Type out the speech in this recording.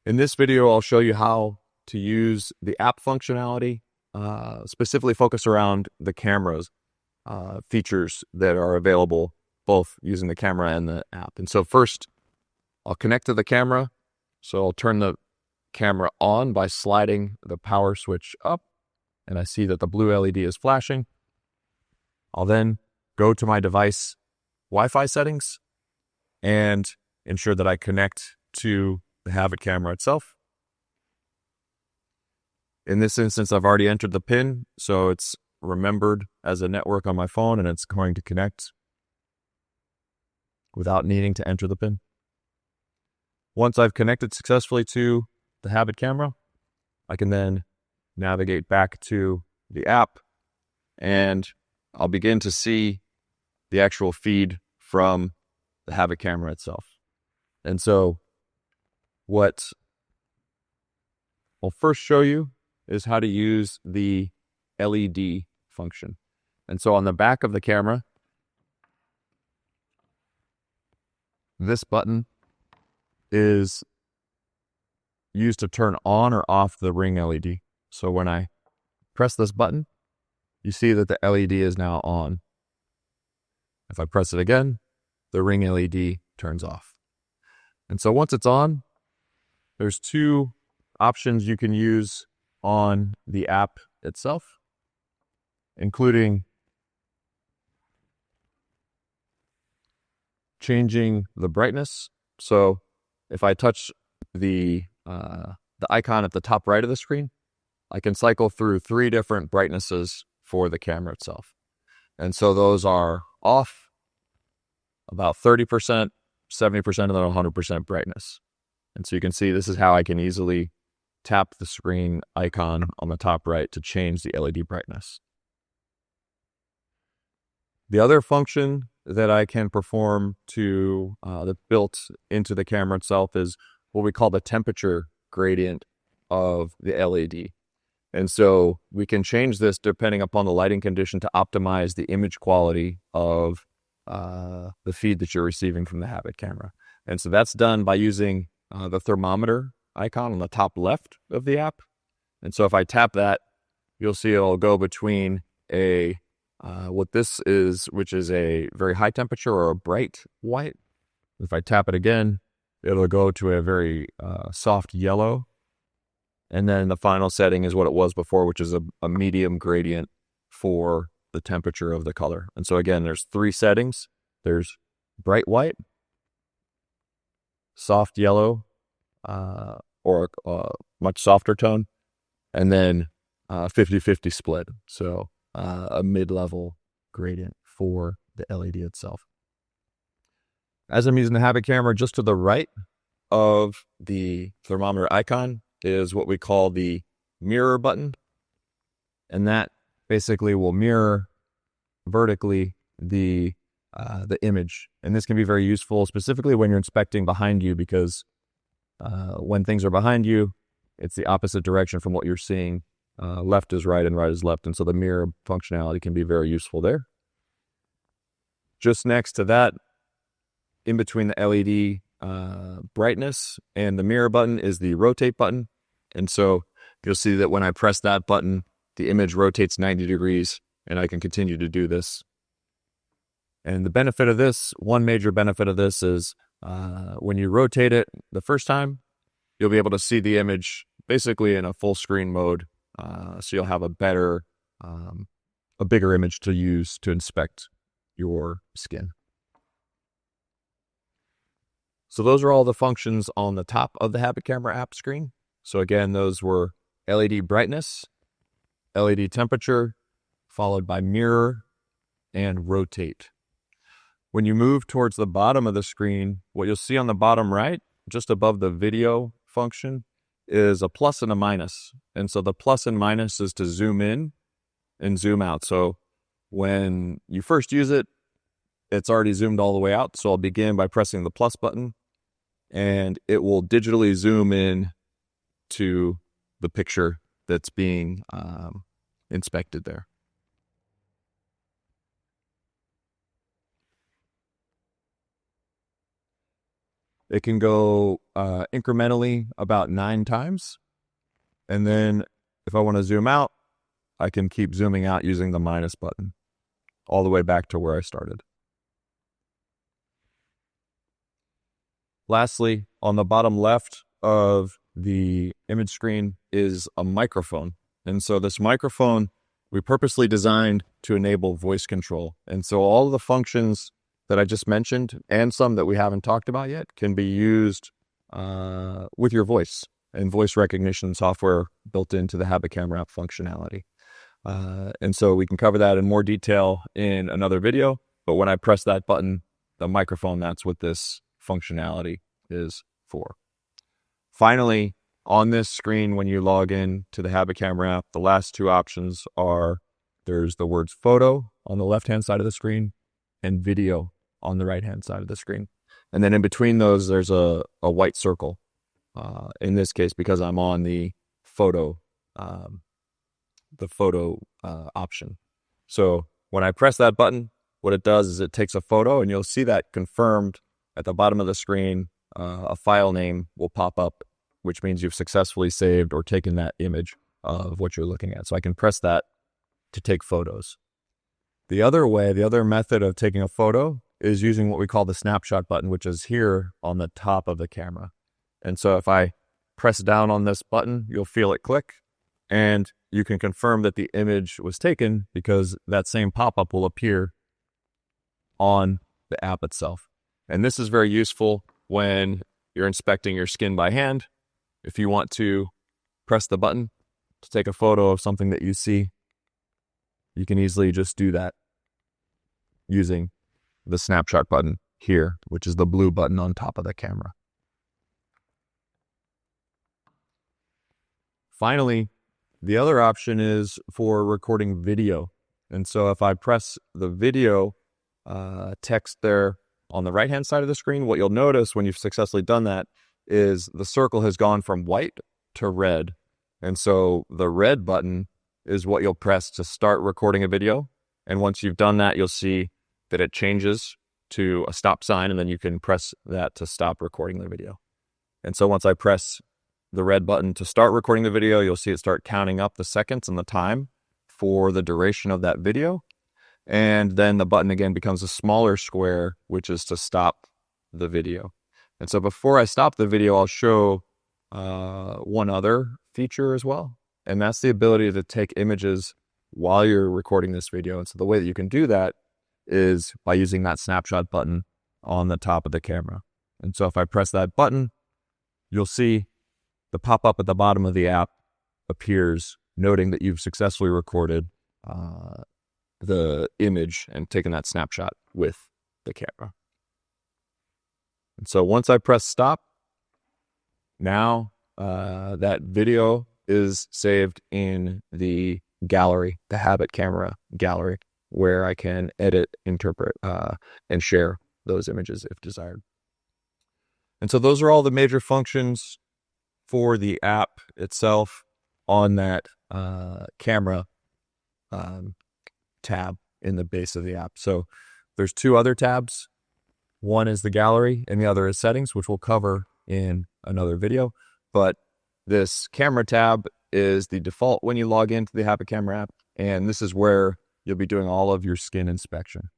In this video, I'll show you how to use the app functionality, specifically focus around the cameras features that are available both using the camera and the app. And so first, I'll connect to the camera. So I'll turn the camera on by sliding the power switch up, and I see that the blue LED is flashing. I'll then go to my device Wi-Fi settings and ensure that I connect to the Habit camera itself. In this instance, I've already entered the PIN, so it's remembered as a network on my phone, and it's going to connect without needing to enter the PIN. Once I've connected successfully to the Habit camera, I can then navigate back to the app, and I'll begin to see the actual feed from the Habit camera itself. And so what I'll first show you is how to use the LED function. And so on the back of the camera, this button is used to turn on or off the ring LED. So when I press this button, you see that the LED is now on. If I press it again, the ring LED turns off. And so once it's on, there's two options you can use on the app itself, including changing the brightness. So if I touch the icon at the top right of the screen, I can cycle through three different brightnesses for the camera itself. And so those are off, about 30%, 70%, and then 100% brightness. And so you can see this is how I can easily tap the screen icon on the top right to change the LED brightness. The other function that I can perform that's built into the camera itself is what we call the temperature gradient of the LED. And so we can change this depending upon the lighting condition to optimize the image quality of the feed that you're receiving from the Habit camera. And so that's done by using the thermometer icon on the top left of the app. And so if I tap that, you'll see it'll go between what this is, which is a very high temperature or a bright white. If I tap it again, it'll go to a very soft yellow. And then the final setting is what it was before, which is a medium gradient for the temperature of the color. And so again, there's three settings. There's bright white, soft yellow, or a much softer tone, and then 50-50 split. So a mid-level gradient for the LED itself. As I'm using the Habit camera, just to the right of the thermometer icon is what we call the mirror button. And that basically will mirror vertically the image. And this can be very useful, specifically when you're inspecting behind you, because when things are behind you, it's the opposite direction from what you're seeing. Left is right and right is left. And so the mirror functionality can be very useful there. Just next to that, in between the LED brightness and the mirror button, is the rotate button. And so you'll see that when I press that button, the image rotates 90 degrees, and I can continue to do this. And the benefit of this, one major benefit of this is when you rotate it the first time, you'll be able to see the image basically in a full screen mode. So you'll have a bigger image to use to inspect your skin. So those are all the functions on the top of the Habit camera app screen. So again, those were LED brightness, LED temperature, followed by mirror and rotate. When you move towards the bottom of the screen, what you'll see on the bottom right, just above the video function, is a plus and a minus. And so the plus and minus is to zoom in and zoom out. So when you first use it, it's already zoomed all the way out. So I'll begin by pressing the plus button, and it will digitally zoom in to the picture that's being inspected there. it can go incrementally about 9 times. And then if I want to zoom out, I can keep zooming out using the minus button all the way back to where I started. Lastly, on the bottom left of the image screen is a microphone. And so this microphone, we purposely designed to enable voice control. And so all of the functions that I just mentioned, and some that we haven't talked about yet, can be used with your voice and voice recognition software built into the Habit Camera app functionality. And so we can cover that in more detail in another video. But when I press that button, the microphone, that's what this functionality is for. Finally, on this screen, when you log in to the Habit Camera app, the last 2 options are there's the words photo on the left-hand side of the screen and video on the right-hand side of the screen. And then in between those, there's a white circle. In this case, because I'm on the photo option. So when I press that button, what it does is it takes a photo, and you'll see that confirmed at the bottom of the screen. A file name will pop up, which means you've successfully saved or taken that image of what you're looking at. So I can press that to take photos. The other method of taking a photo is using what we call the snapshot button, which is here on the top of the camera. And so if I press down on this button, you'll feel it click, and you can confirm that the image was taken because that same pop-up will appear on the app itself. And this is very useful when you're inspecting your skin by hand. If you want to press the button to take a photo of something that you see, you can easily just do that using the snapshot button here, which is the blue button on top of the camera. Finally, the other option is for recording video. And so if I press the video text there on the right-hand side of the screen, what you'll notice when you've successfully done that is the circle has gone from white to red. And so the red button is what you'll press to start recording a video. And once you've done that, you'll see that it changes to a stop sign, and then you can press that to stop recording the video. And so once I press the red button to start recording the video, you'll see it start counting up the seconds and the time for the duration of that video. And then the button again becomes a smaller square, which is to stop the video. And so before I stop the video, I'll show one other feature as well. And that's the ability to take images while you're recording this video. And so the way that you can do that is by using that snapshot button on the top of the camera. And so if I press that button, you'll see the pop-up at the bottom of the app appears, noting that you've successfully recorded the image and taken that snapshot with the camera. And so once I press stop, now that video is saved in the gallery, the Habit Camera gallery, where I can edit, interpret, and share those images if desired. And so those are all the major functions for the app itself on that camera tab in the base of the app. So there's 2 other tabs. One is the gallery and the other is settings, which we'll cover in another video. But this camera tab is the default when you log into the Habit Camera app. And this is where you'll be doing all of your skin inspection.